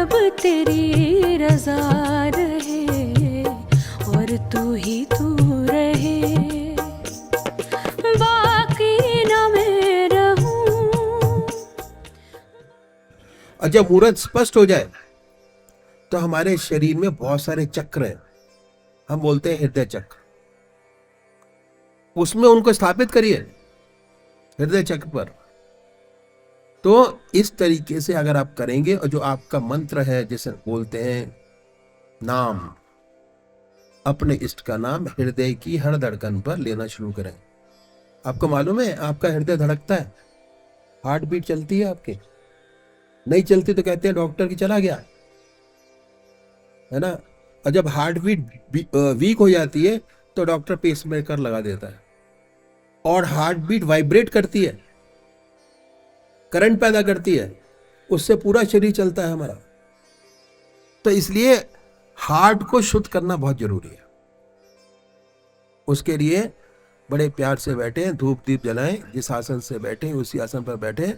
रब तेरी रजा रहे और तू ही तू रहे, बाकी ना मैं रहूं। और जब मुहूर्त स्पष्ट हो जाए तो हमारे शरीर में बहुत सारे चक्र हैं, हम बोलते हैं हृदय चक्र, उसमें उनको स्थापित करिए हृदय चक्र पर। तो इस तरीके से अगर आप करेंगे, और जो आपका मंत्र है जिसे बोलते हैं नाम, अपने इष्ट का नाम हृदय की हर धड़कन पर लेना शुरू करें। आपको मालूम है आपका हृदय धड़कता है, हार्ट बीट चलती है, आपकी नहीं चलती तो कहते हैं डॉक्टर की चला गया, है ना। और जब हार्ट बीट वीक हो जाती है तो डॉक्टर पेसमेकर लगा देता है, और हार्ट बीट वाइब्रेट करती है, करंट पैदा करती है, उससे पूरा शरीर चलता है हमारा। तो इसलिए हार्ट को शुद्ध करना बहुत जरूरी है। उसके लिए बड़े प्यार से बैठे, धूप दीप जलाएं, जिस आसन से बैठे उसी आसन पर बैठे,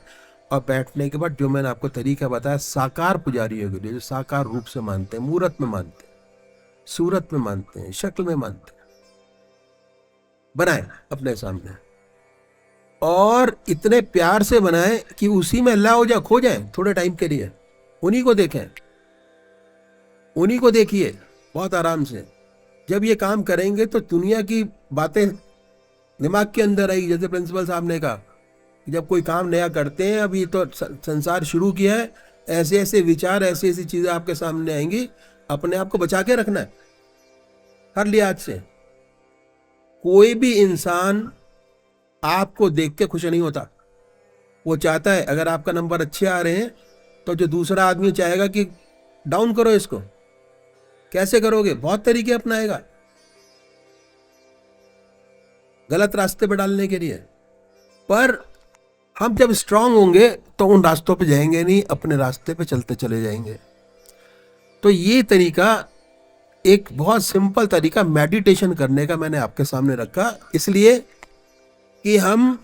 और बैठने के बाद जो मैंने आपको तरीका बताया, साकार पुजारी के लिए जो साकार रूप से मानते हैं, मूर्त में मानते हैं, सूरत में मानते हैं, शक्ल में मानते हैं, बनाए अपने सामने, और इतने प्यार से बनाए कि उसी में अल्लाह हो जाए, खो जाए थोड़े टाइम के लिए, उन्हीं को देखें, उन्हीं को देखिए बहुत आराम से। जब ये काम करेंगे तो दुनिया की बातें दिमाग के अंदर आएगी। जैसे प्रिंसिपल साहब ने कहा, जब कोई काम नया करते हैं, अभी तो संसार शुरू किया है, ऐसे ऐसे विचार, ऐसी ऐसी चीजें आपके सामने आएंगी, अपने आप को बचा के रखना है हर लिहाज से। कोई भी इंसान आपको देख के खुश नहीं होता, वो चाहता है अगर आपका नंबर अच्छे आ रहे हैं तो जो दूसरा आदमी चाहेगा कि डाउन करो इसको। कैसे करोगे? बहुत तरीके अपनाएगा गलत रास्ते पे डालने के लिए। पर हम जब स्ट्रांग होंगे तो उन रास्तों पे जाएंगे नहीं, अपने रास्ते पे चलते चले जाएंगे। तो ये तरीका एक बहुत सिंपल तरीका मेडिटेशन करने का मैंने आपके सामने रखा, इसलिए कि हम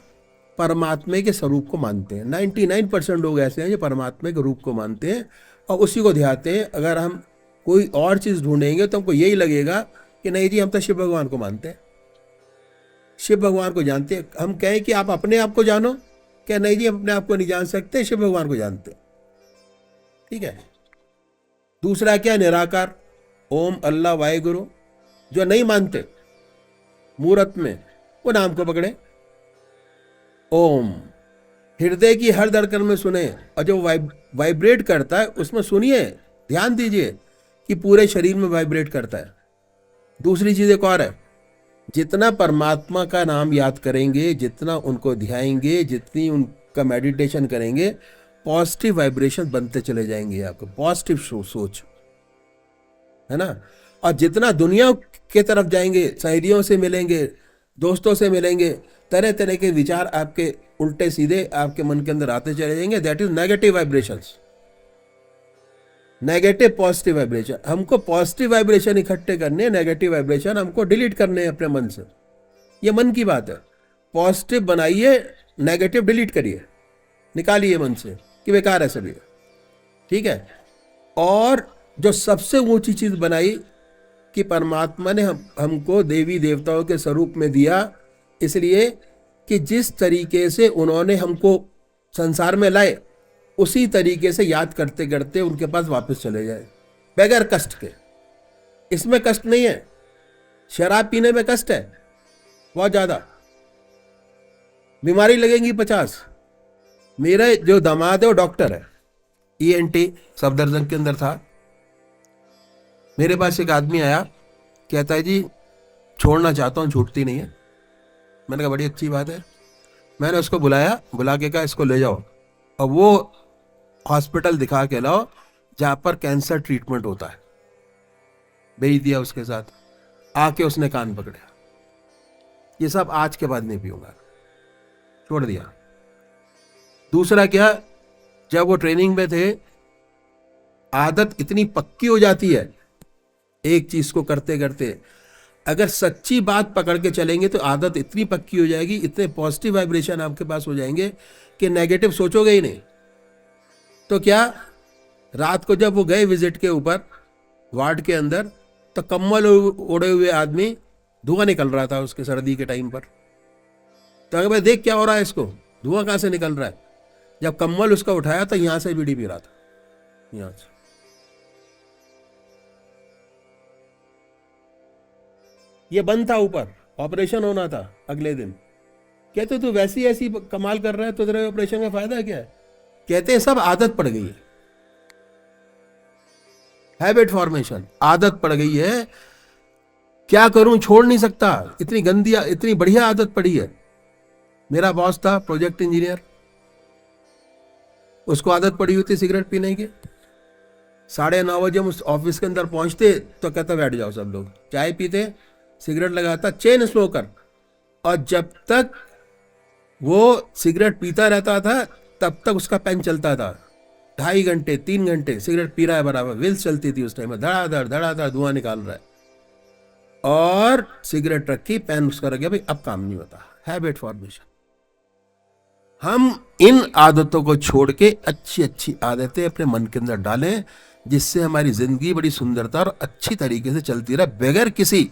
परमात्मा के स्वरूप को मानते हैं। 99% लोग ऐसे हैं जो परमात्मा के रूप को मानते हैं और उसी को ध्याते हैं। अगर हम कोई और चीज़ ढूंढेंगे तो हमको यही लगेगा कि नहीं जी, हम तो शिव भगवान को मानते हैं, शिव भगवान को जानते हैं। हम कहें कि आप अपने आप को जानो, क्या नहीं जी, हम अपने आप को नहीं जान सकते, शिव भगवान को जानते हैं। ठीक है। दूसरा क्या? निराकार, ओम, अल्लाह, वाहेगुरु। जो नहीं मानते मूर्त में, वो नाम को पकड़े, ओम हृदय की हर धड़कन में सुने, और जो वाइब्रेट करता है उसमें सुनिए, ध्यान दीजिए कि पूरे शरीर में वाइब्रेट करता है। दूसरी चीज एक और है, जितना परमात्मा का नाम याद करेंगे, जितना उनको ध्याएंगे, जितनी उनका मेडिटेशन करेंगे, पॉजिटिव वाइब्रेशन बनते चले जाएंगे। आपको पॉजिटिव सोच, है ना। और जितना दुनिया के तरफ जाएंगे, सहेलियों से मिलेंगे, दोस्तों से मिलेंगे, तरह तरह के विचार आपके उल्टे सीधे आपके मन के अंदर आते चले जाएंगे। That is negative vibrations. Negative positive vibration, हमको पॉजिटिव वाइब्रेशन इकट्ठे करने, नेगेटिव वाइब्रेशन हमको डिलीट करने हैं अपने मन से। ये मन की बात है। पॉजिटिव बनाइए, नेगेटिव डिलीट करिए, निकालिए मन से कि बेकार है सभी। ठीक है। और जो सबसे ऊंची चीज बनाई कि परमात्मा ने हमको देवी देवताओं के स्वरूप में दिया, इसलिए कि जिस तरीके से उन्होंने हमको संसार में लाए, उसी तरीके से याद करते करते उनके पास वापस चले जाए, बगैर कष्ट के। इसमें कष्ट नहीं है। शराब पीने में कष्ट है बहुत ज्यादा, बीमारी लगेंगी 50। मेरा जो दामाद है वो डॉक्टर है, ENT सफदरजंग के अंदर था। मेरे पास एक आदमी आया, कहता है जी छोड़ना चाहता हूँ, छूटती नहीं है। मैंने कहा बड़ी अच्छी बात है। मैंने उसको बुलाया, बुला के कहा इसको ले जाओ और वो हॉस्पिटल दिखा के लाओ जहाँ पर कैंसर ट्रीटमेंट होता है। भेज दिया उसके साथ। आके उसने कान पकड़ा, ये सब आज के बाद नहीं पीऊंगा, छोड़ दिया। दूसरा क्या, जब वो ट्रेनिंग में थे, आदत इतनी पक्की हो जाती है एक चीज को करते करते, अगर सच्ची बात पकड़ के चलेंगे तो आदत इतनी पक्की हो जाएगी, इतने पॉजिटिव वाइब्रेशन आपके पास हो जाएंगे कि नेगेटिव सोचोगे ही नहीं। तो क्या, रात को जब वो गए विजिट के ऊपर वार्ड के अंदर, तो कम्बल ओढ़े हुए आदमी, धुआं निकल रहा था उसके सर्दी के टाइम पर। तो अगर भाई देख क्या हो रहा है इसको, धुआं कहाँ से निकल रहा है। जब कम्बल उसका उठाया तो यहां से बीड़ी पी रहा था, यहां से। ये बंद था ऊपर, ऑपरेशन होना था अगले दिन। कहते तू वैसी ऐसी कमाल कर रहा है तो तेरे ऑपरेशन का फायदा क्या है। कहते हैं सब आदत पड़ गई है, हैबिट फॉर्मेशन, आदत पड़ गई है। क्या करूं, छोड़ नहीं सकता, इतनी गंदी इतनी बढ़िया आदत पड़ी है। मेरा बॉस था प्रोजेक्ट इंजीनियर, उसको आदत पड़ी हुई थी सिगरेट पीने की। 9:30 बजे हम उस ऑफिस के अंदर पहुंचते तो कहता बैठ जाओ सब लोग, चाय पीते, सिगरेट लगाता, चेन स्मोकर। और जब तक वो सिगरेट पीता रहता था तब तक उसका पेन चलता था। 2.5 घंटे 3 घंटे सिगरेट पी रहा है बराबर, व्हील्स चलती थी उस टाइम में, धड़ाधड़ धुआं निकाल रहा है। और सिगरेट रखी, पेन उसका रख गया, भाई अब काम नहीं होता। Habit formation. हम इन आदतों को छोड़ के अच्छी अच्छी आदतें अपने मन के अंदर डालें, जिससे हमारी जिंदगी बड़ी सुंदरता और अच्छी तरीके से चलती रहे, बगैर किसी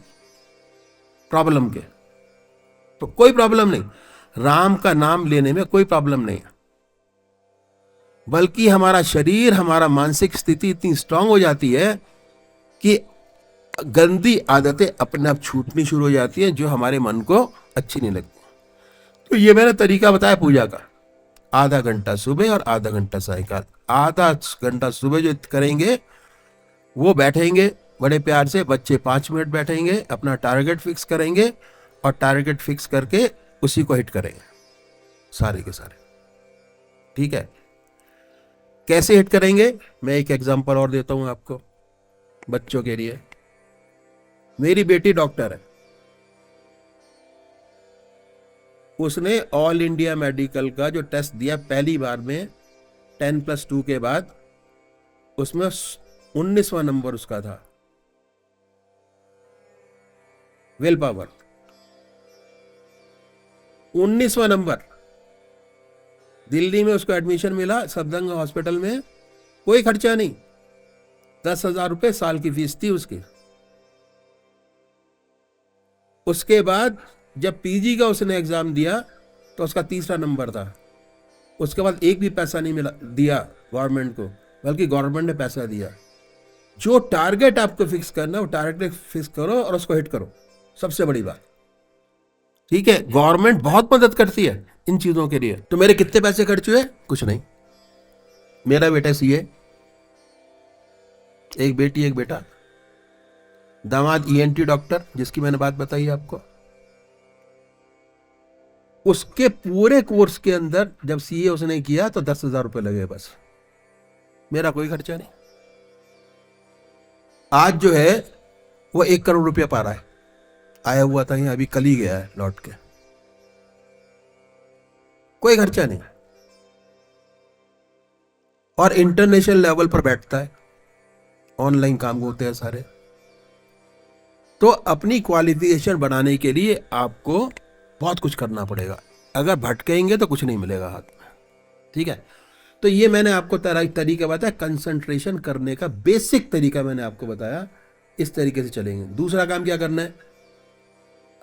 प्रॉब्लम के। तो कोई प्रॉब्लम नहीं, राम का नाम लेने में कोई प्रॉब्लम नहीं है, बल्कि हमारा शरीर, हमारा मानसिक स्थिति इतनी स्ट्रांग हो जाती है कि गंदी आदतें अपने आप छूटनी शुरू हो जाती हैं जो हमारे मन को अच्छी नहीं लगती। तो ये मैंने तरीका बताया पूजा का, आधा घंटा सुबह और आधा घंटा सायंकाल। आधा घंटा सुबह जो करेंगे, वो बैठेंगे बड़े प्यार से, बच्चे 5 मिनट बैठेंगे, अपना टारगेट फिक्स करेंगे और टारगेट फिक्स करके उसी को हिट करेंगे सारे के सारे। ठीक है, कैसे हिट करेंगे, मैं एक एग्जांपल और देता हूं आपको बच्चों के लिए। मेरी बेटी डॉक्टर है, उसने ऑल इंडिया मेडिकल का जो टेस्ट दिया पहली बार में 10+2 के बाद, उसमें 19वां नंबर उसका था, विल पावर 19वां नंबर। दिल्ली में उसको एडमिशन मिला सफदरजंग हॉस्पिटल में, कोई खर्चा नहीं, 10,000 रुपए साल की फीस थी उसकी। उसके बाद जब पीजी का उसने एग्जाम दिया तो उसका 3रा नंबर था। उसके बाद एक भी पैसा नहीं मिला दिया गवर्नमेंट को, बल्कि गवर्नमेंट ने पैसा दिया। जो टारगेट आपको फिक्स करना है वो टारगेट फिक्स करो और उसको हिट करो, सबसे बड़ी बात। ठीक है, गवर्नमेंट बहुत मदद करती है इन चीजों के लिए। तो मेरे कितने पैसे खर्च हुए, कुछ नहीं। मेरा बेटा सीए, एक बेटी एक बेटा, दामाद ईएनटी डॉक्टर जिसकी मैंने बात बताई आपको। उसके पूरे कोर्स के अंदर जब सीए उसने किया तो 10,000 रुपए लगे बस, मेरा कोई खर्चा नहीं। आज जो है वो 1 करोड़ रुपया पा रहा है, आया हुआ था यहाँ, अभी कल ही गया है लौट के, कोई खर्चा नहीं। और इंटरनेशनल लेवल पर बैठता है, ऑनलाइन काम होते हैं सारे। तो अपनी क्वालिफिकेशन बनाने के लिए आपको बहुत कुछ करना पड़ेगा, अगर भटकेंगे तो कुछ नहीं मिलेगा हाथ में। ठीक है, तो ये मैंने आपको तरीका बताया, कंसंट्रेशन करने का बेसिक तरीका मैंने आपको बताया, इस तरीके से चलेंगे। दूसरा काम क्या करना है,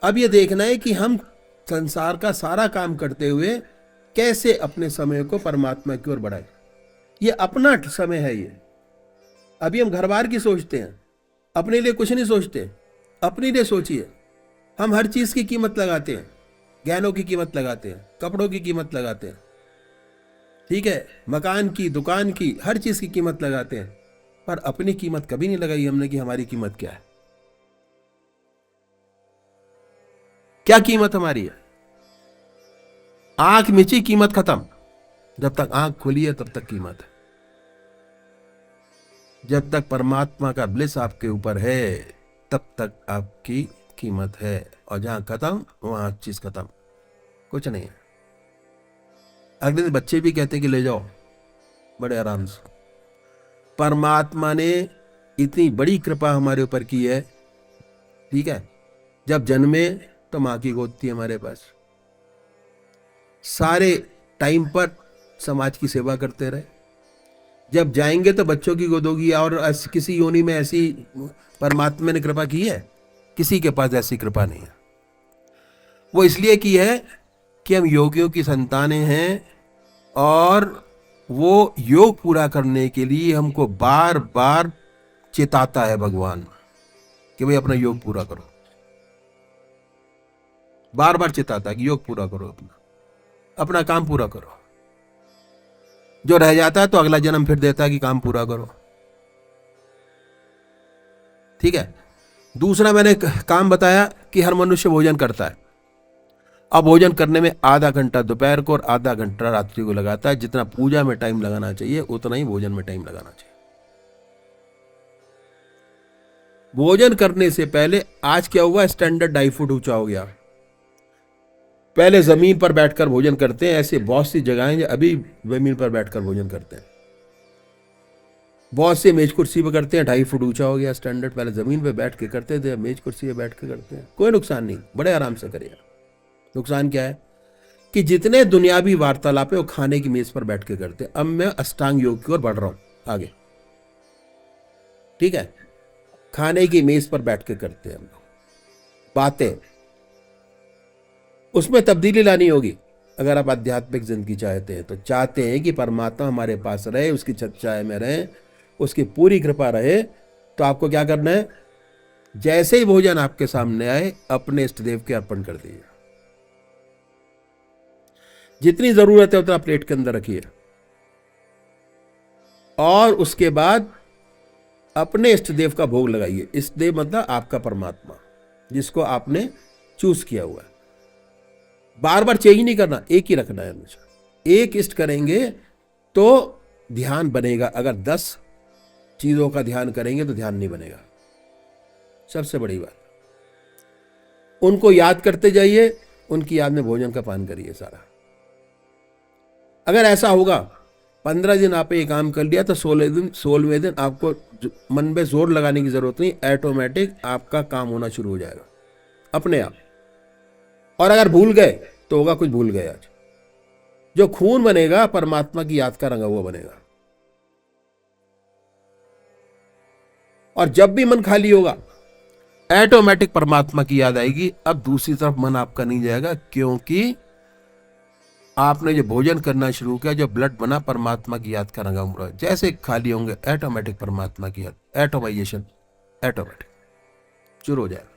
अब ये देखना है कि हम संसार का सारा काम करते हुए कैसे अपने समय को परमात्मा की ओर बढ़ाएं। ये अपना समय है ये। अभी हम घर बार की सोचते हैं, अपने लिए कुछ नहीं सोचते। अपने लिए सोचिए, हम हर चीज की कीमत लगाते हैं, गहनों की कीमत लगाते हैं, कपड़ों की कीमत लगाते हैं, ठीक है, मकान की, दुकान की, हर चीज की कीमत लगाते हैं, पर अपनी कीमत कभी नहीं लगाई हमने कि हमारी कीमत क्या है, क्या कीमत हमारी है। आंख मिची कीमत खत्म, जब तक आंख खुली है तब तक कीमत है। जब तक परमात्मा का ब्लिस आपके ऊपर है तब तक आपकी कीमत है, और जहां खत्म वहां चीज खत्म, कुछ नहीं है। अगले दिन बच्चे भी कहते हैं कि ले जाओ बड़े आराम से। परमात्मा ने इतनी बड़ी कृपा हमारे ऊपर की है, ठीक है, जब जन्मे तो मां की गोद थी हमारे पास, सारे टाइम पर समाज की सेवा करते रहे, जब जाएंगे तो बच्चों की गोद होगी। और किसी योनि में ऐसी परमात्मा ने कृपा की है? किसी के पास ऐसी कृपा नहीं है। वो इसलिए की है कि हम योगियों की संतानें हैं, और वो योग पूरा करने के लिए हमको बार बार चेताता है भगवान कि भाई अपना योग पूरा करो। बार बार चेताता है कि योग पूरा करो, अपना काम पूरा करो। जो रह जाता है तो अगला जन्म फिर देता है कि काम पूरा करो। ठीक है। दूसरा मैंने काम बताया कि हर मनुष्य भोजन करता है। अब भोजन करने में आधा घंटा दोपहर को और आधा घंटा रात्रि को लगाता है। जितना पूजा में टाइम लगाना चाहिए उतना ही भोजन में टाइम लगाना चाहिए। भोजन करने से पहले आज क्या हुआ, स्टैंडर्ड डाई फूड ऊंचा हो गया। पहले जमीन पर बैठकर भोजन करते हैं। ऐसे बहुत सी जगहें हैं अभी जमीन पर बैठकर भोजन करते हैं। बहुत से मेज कुर्सी पे करते हैं। 2.5 फुट ऊंचा हो गया स्टैंडर्ड। पहले जमीन पे बैठ के करते थे, मेज कुर्सी पे बैठ के करते हैं। कोई नुकसान नहीं, बड़े आराम से करिए। नुकसान क्या है कि जितने दुनियावी वार्तालाप है वो खाने की मेज पर बैठ के करते हैं। अब मैं अष्टांग योग की ओर बढ़ रहा हूं आगे। ठीक है। खाने की मेज पर बैठ के करते हैं हम लोग बातें। उसमें तब्दीली लानी होगी। अगर आप आध्यात्मिक जिंदगी चाहते हैं तो चाहते हैं कि परमात्मा हमारे पास रहे, उसकी छाया में रहे, उसकी पूरी कृपा रहे, तो आपको क्या करना है, जैसे ही भोजन आपके सामने आए अपने इष्ट देव के अर्पण कर दीजिए। जितनी जरूरत है उतना प्लेट के अंदर रखिए, और उसके बाद अपने इष्ट देव का भोग लगाइए। इष्ट देव मतलब आपका परमात्मा, जिसको आपने चूज किया हुआ है। बार बार चेंज नहीं करना, एक ही रखना है हमेशा। एक इष्ट करेंगे तो ध्यान बनेगा। अगर 10 चीजों का ध्यान करेंगे तो ध्यान नहीं बनेगा। सबसे बड़ी बात, उनको याद करते जाइए, उनकी याद में भोजन का पान करिए सारा। अगर ऐसा होगा 15 दिन आप ये काम कर लिया तो 16वें दिन आपको मन में जोर लगाने की जरूरत नहीं, ऑटोमेटिक आपका काम होना शुरू हो जाएगा अपने आप। और अगर भूल गए तो होगा कुछ भूल गए। आज जो खून बनेगा परमात्मा की याद का रंगा हुआ बनेगा। और जब भी मन खाली होगा ऑटोमेटिक परमात्मा की याद आएगी। अब दूसरी तरफ मन आपका नहीं जाएगा, क्योंकि आपने जो भोजन करना शुरू किया, जो ब्लड बना परमात्मा की याद का रंगा हुआ। जैसे खाली होंगे ऑटोमेटिक परमात्मा की याद, एटोमाइजेशन ऑटोमेटिक शुरू हो जाएगा।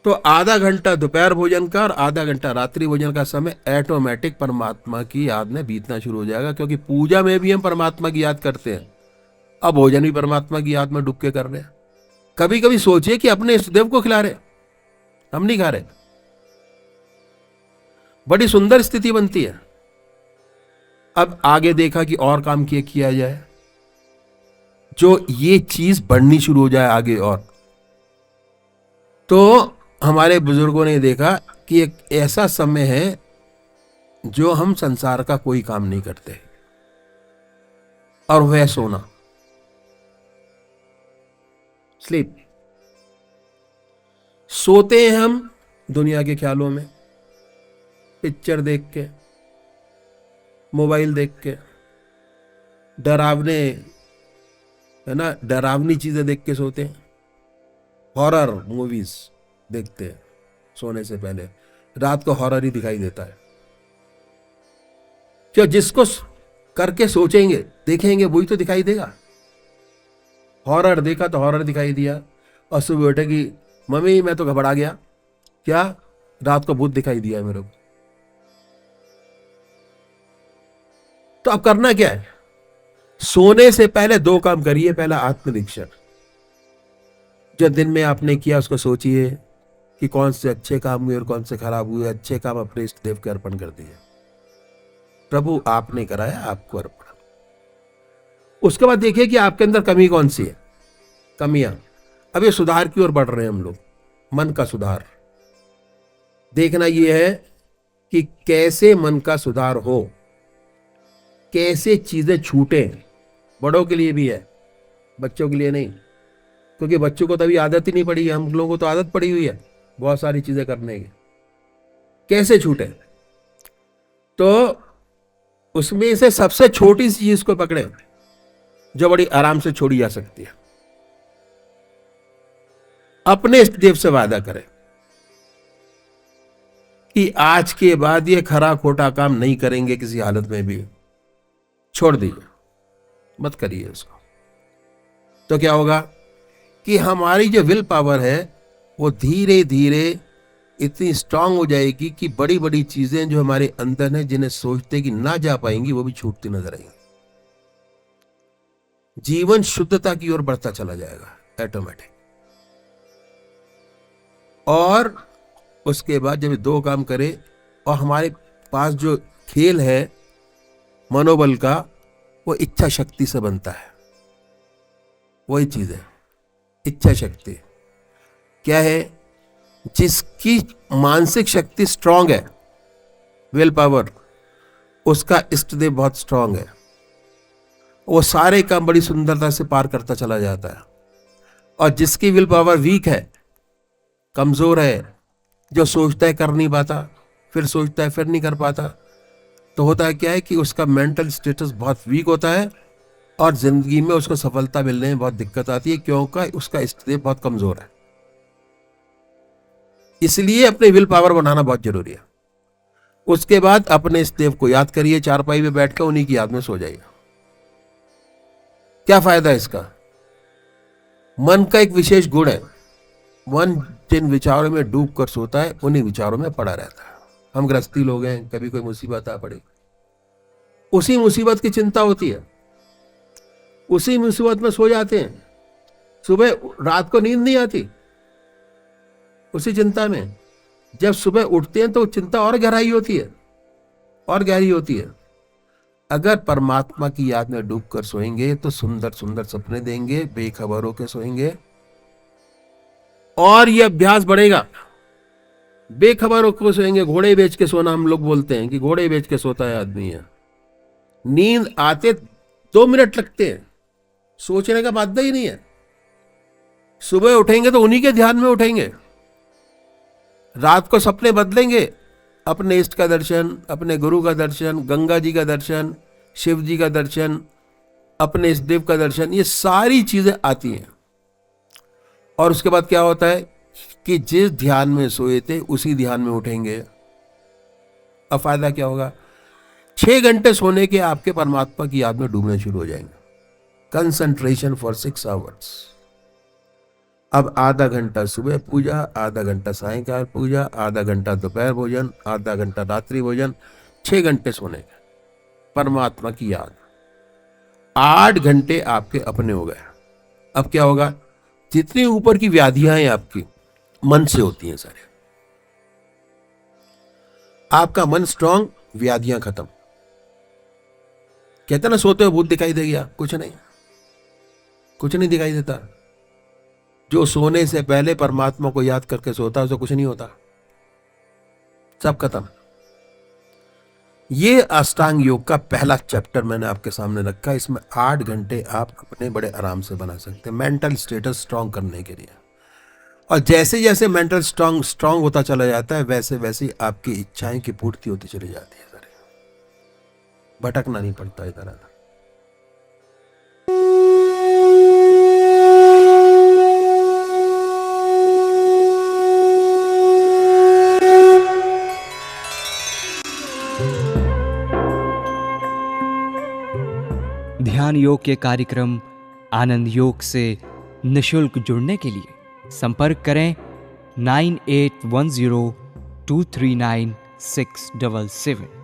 तो आधा घंटा दोपहर भोजन का और आधा घंटा रात्रि भोजन का समय ऑटोमेटिक परमात्मा की याद में बीतना शुरू हो जाएगा। क्योंकि पूजा में भी हम परमात्मा की याद करते हैं, अब भोजन भी परमात्मा की याद में डूब के कर रहे हैं। कभी कभी सोचिए कि अपने इष्टदेव को खिला रहे, हम नहीं खा रहे। बड़ी सुंदर स्थिति बनती है। अब आगे देखा कि और काम किया जाए, जो ये चीज बढ़नी शुरू हो जाए आगे। और तो हमारे बुजुर्गों ने देखा कि एक ऐसा समय है जो हम संसार का कोई काम नहीं करते, और वह सोना, स्लीप। सोते हैं हम दुनिया के ख्यालों में, पिक्चर देख के, मोबाइल देख के, डरावने, है ना, डरावनी चीजें देख के सोते हैं। हॉरर मूवीज देखते हैं सोने से पहले। रात को हॉरर ही दिखाई देता है। क्यों? जिसको करके सोचेंगे देखेंगे वही तो दिखाई देगा। हॉरर देखा तो हॉरर दिखाई दिया, और सुबह उठे कि मम्मी मैं तो घबरा गया, क्या रात को भूत दिखाई दिया मेरे को। तो अब करना क्या है, सोने से पहले 2 काम करिए। पहला आत्मनिरीक्षण, जो दिन में आपने किया उसको सोचिए कि कौन से अच्छे काम हुए और कौन से खराब हुए। अच्छे काम अपने इष्ट देव के अर्पण कर दिए, प्रभु आपने कराया, आपको अर्पण। उसके बाद देखिए कि आपके अंदर कमी कौन सी है, कमियां। अब ये सुधार की ओर बढ़ रहे हैं हम लोग, मन का सुधार। देखना यह है कि कैसे मन का सुधार हो, कैसे चीजें छूटे। बड़ों के लिए भी है, बच्चों के लिए नहीं, क्योंकि बच्चों को तो अभी आदत ही नहीं पड़ी है। हम लोगों को तो आदत पड़ी हुई है बहुत सारी चीजें करने की। कैसे छूटे? तो उसमें से सबसे छोटी सी चीज को पकड़े जो बड़ी आराम से छोड़ी जा सकती है। अपने इष्ट देव से वादा करें कि आज के बाद ये खरा खोटा काम नहीं करेंगे, किसी हालत में भी छोड़ दीजिए, मत करिए उसको। तो क्या होगा कि हमारी जो विल पावर है वो धीरे धीरे इतनी स्ट्रांग हो जाएगी कि बड़ी बड़ी चीजें जो हमारे अंदर हैं, जिन्हें सोचते कि ना जा पाएंगी, वो भी छूटती नजर आएंगी। जीवन शुद्धता की ओर बढ़ता चला जाएगा ऑटोमेटिक। और उसके बाद जब 2 काम करे और हमारे पास जो खेल है मनोबल का, वो इच्छा शक्ति से बनता है। वही चीज है इच्छा शक्ति। क्या है? जिसकी मानसिक शक्ति स्ट्रांग है, विल पावर, उसका इष्ट देव बहुत स्ट्रांग है। वो सारे काम बड़ी सुंदरता से पार करता चला जाता है। और जिसकी विल पावर वीक है, कमजोर है, जो सोचता है कर नहीं पाता, फिर सोचता है फिर नहीं कर पाता, तो होता है क्या है कि उसका मेंटल स्टेटस बहुत वीक होता है और जिंदगी में उसको सफलता मिलने में बहुत दिक्कत आती है, क्योंकि उसका इष्ट देव बहुत कमजोर है। इसलिए अपने विल पावर बनाना बहुत जरूरी है। उसके बाद अपने इष्ट देव को याद करिए, चारपाई में बैठकर उन्हीं की याद में सो जाइए। क्या फायदा है इसका? मन का एक विशेष गुण है, मन जिन विचारों में डूब कर सोता है उन्हीं विचारों में पड़ा रहता है। हम गृहस्थी लोग हैं, कभी कोई मुसीबत आ पड़े, उसी मुसीबत की चिंता होती है, उसी मुसीबत में सो जाते हैं, सुबह रात को नींद नहीं आती उसी चिंता में। जब सुबह उठते हैं तो चिंता और गहराई होती है, और गहरी होती है। अगर परमात्मा की याद में डूब कर सोएंगे तो सुंदर सुंदर सपने देंगे, बेखबर होकर सोएंगे, और ये अभ्यास बढ़ेगा। बेखबर होकर सोएंगे, घोड़े बेच के सोना हम लोग बोलते हैं कि घोड़े बेच के सोता है आदमी है। नींद आते 2 मिनट लगते हैं, सोचने का बात ही नहीं है। सुबह उठेंगे तो उन्हीं के ध्यान में उठेंगे। रात को सपने बदलेंगे, अपने इष्ट का दर्शन, अपने गुरु का दर्शन, गंगा जी का दर्शन, शिव जी का दर्शन, अपने इष्ट देव का दर्शन, ये सारी चीजें आती हैं। और उसके बाद क्या होता है कि जिस ध्यान में सोए थे उसी ध्यान में उठेंगे। अब फायदा क्या होगा? 6 घंटे सोने के आपके परमात्मा की याद में डूबने शुरू हो जाएंगे। Concentration for 6 hours. अब आधा घंटा सुबह पूजा, आधा घंटा सायंकाल पूजा, आधा घंटा दोपहर भोजन, आधा घंटा रात्रि भोजन, 6 घंटे सोने के परमात्मा की याद। 8 घंटे आपके अपने हो गए। अब क्या होगा? जितनी ऊपर की व्याधियां हैं आपकी, मन से होती हैं सारे। आपका मन स्ट्रांग, व्याधियां खत्म। कहते ना सोते हुए भूत दिखाई दे गया, कुछ नहीं, कुछ नहीं दिखाई देता। जो सोने से पहले परमात्मा को याद करके सोता है उसे कुछ नहीं होता, सब खत्म। ये अष्टांग योग का पहला चैप्टर मैंने आपके सामने रखा। इसमें 8 घंटे आप अपने बड़े आराम से बना सकते हैं मेंटल स्टेटस स्ट्रांग करने के लिए। और जैसे जैसे मेंटल स्ट्रांग होता चला जाता है, वैसे वैसे आपकी इच्छाएं की पूर्ति होती चली जाती है। सारे भटकना नहीं पड़ता इधर उधर। ध्यान योग के कार्यक्रम आनंद योग से निशुल्क जुड़ने के लिए संपर्क करें 9810239677।